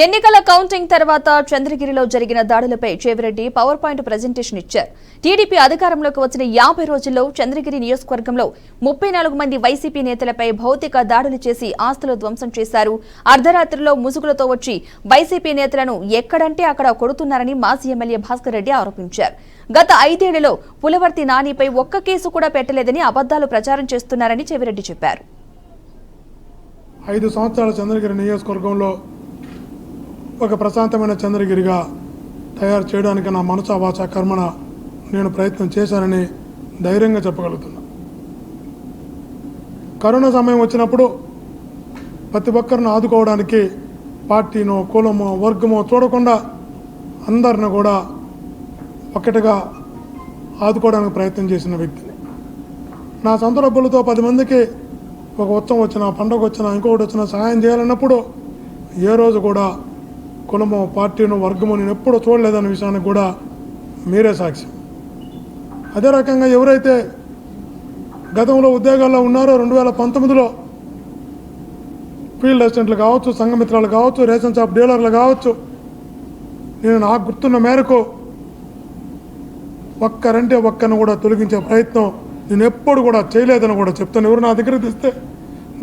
ఎన్నికల కౌంటింగ్ తర్వాత చంద్రగిరిలో జరిగిన దాడులపై చేవిరెడ్డి పవర్ పాయింట్ ప్రెజెంటేషన్ ఇచ్చారు. టీడీపీ అధికారంలోకి వచ్చిన 50 రోజుల్లో చంద్రగిరి నియోజకవర్గంలో 34 మంది వైసీపీ నేతలపై భౌతిక దాడులు చేసి ఆస్తులు ధ్వంసం చేశారు. అర్ధరాత్రిలో ముసుగులతో వచ్చి వైసీపీ నేతలను ఎక్కడంటే అక్కడ కొడుతున్నారని మాజీ ఎమ్మెల్యే భాస్కర్ రెడ్డి ఆరోపించారు. గత 5 ఏళ్లలో పులవర్తి నానిపై ఒక్క కేసు కూడా పెట్టలేదని అబద్దాలు ప్రచారం చేస్తున్నారని చేవిరెడ్డి చెప్పారు. 5 సంవత్సరాల చంద్రగిరి నియోజకవర్గంలో ఒక ప్రశాంతమైన చంద్రగిరిగా తయారు చేయడానికి నా మనసా వాచా కర్మన నేను ప్రయత్నం చేశానని ధైర్యంగా చెప్పగలుగుతున్నా. కరోనా సమయం వచ్చినప్పుడు ప్రతి ఒక్కరిని ఆదుకోవడానికి పార్టీనో కులమో వర్గమో చూడకుండా అందరిని కూడా ఒకటిగా ఆదుకోవడానికి ప్రయత్నం చేసిన వ్యక్తిని. నా సొంత డబ్బులతో 10 మందికి ఒక ఉత్సవం వచ్చినా పండుగ వచ్చినా ఇంకొకటి వచ్చినా సహాయం చేయాలన్నప్పుడు ఏ రోజు కూడా కులమో పార్టీనో వర్గమో నేను ఎప్పుడూ చూడలేదన్న విషయానికి కూడా మీరే సాక్ష్యం. అదే రకంగా ఎవరైతే గతంలో ఉద్యోగాల్లో ఉన్నారో 2019లో ఫీల్డ్ అసిస్టెంట్లు కావచ్చు, సంఘమిత్రాలు కావచ్చు, రేషన్ షాప్ డీలర్లు కావచ్చు, నేను నాకు గుర్తున్న మేరకు ఒక్కరంటే ఒక్కరిని కూడా తొలగించే ప్రయత్నం నేను ఎప్పుడు కూడా చేయలేదని కూడా చెప్తాను. ఎవరు నా దగ్గర తెస్తే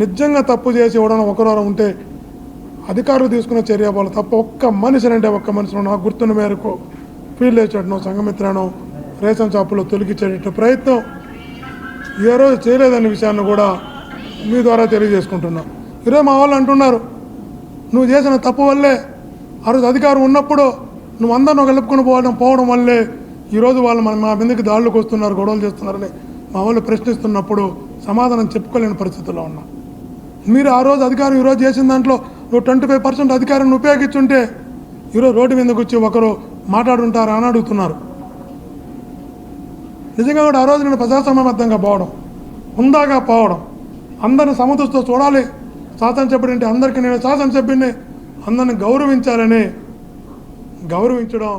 నిజంగా తప్పు చేసి ఎవడన్నా ఒకరు ఉంటే అధికారులు తీసుకున్న చర్య వాళ్ళు తప్ప ఒక్క మనిషినంటే ఒక్క మనిషిలో నాకు గుర్తున్న మేరకు ఫీల్డ్ వేసేటనో సంఘమిత్రనో రేషన్ షాపులో తొలగించేట ప్రయత్నం ఏ రోజు చేయలేదనే విషయాన్ని కూడా మీ ద్వారా తెలియజేసుకుంటున్నాం. ఈరోజు మా వాళ్ళు అంటున్నారు, నువ్వు చేసిన తప్పు వల్లే ఆ రోజు అధికారం ఉన్నప్పుడు నువ్వు అందరిని కలుపుకొని పోవడం వల్లే ఈరోజు వాళ్ళు మా మీదకి దాడులకు వస్తున్నారు, గొడవలు చేస్తున్నారని మా వాళ్ళు ప్రశ్నిస్తున్నప్పుడు సమాధానం చెప్పుకోలేని పరిస్థితుల్లో ఉన్నాం. మీరు ఆ రోజు అధికారం ఈరోజు చేసిన దాంట్లో నువ్వు 25% అధికారాన్ని ఉపయోగించుంటే ఈరోజు రోడ్డు మీదకి వచ్చి ఒకరు మాట్లాడుంటారా అని అడుగుతున్నారు. నిజంగా కూడా ఆ రోజు నేను ప్రజాస్వామ్యబద్ధంగా పోవడం, హుందాగా పోవడం, అందరిని సమదృష్టితో చూడాలి, శాసనసభ్యుడు అంటే అందరికీ నేను శాసనసభ్యుడిని అందరిని గౌరవించాలని గౌరవించడం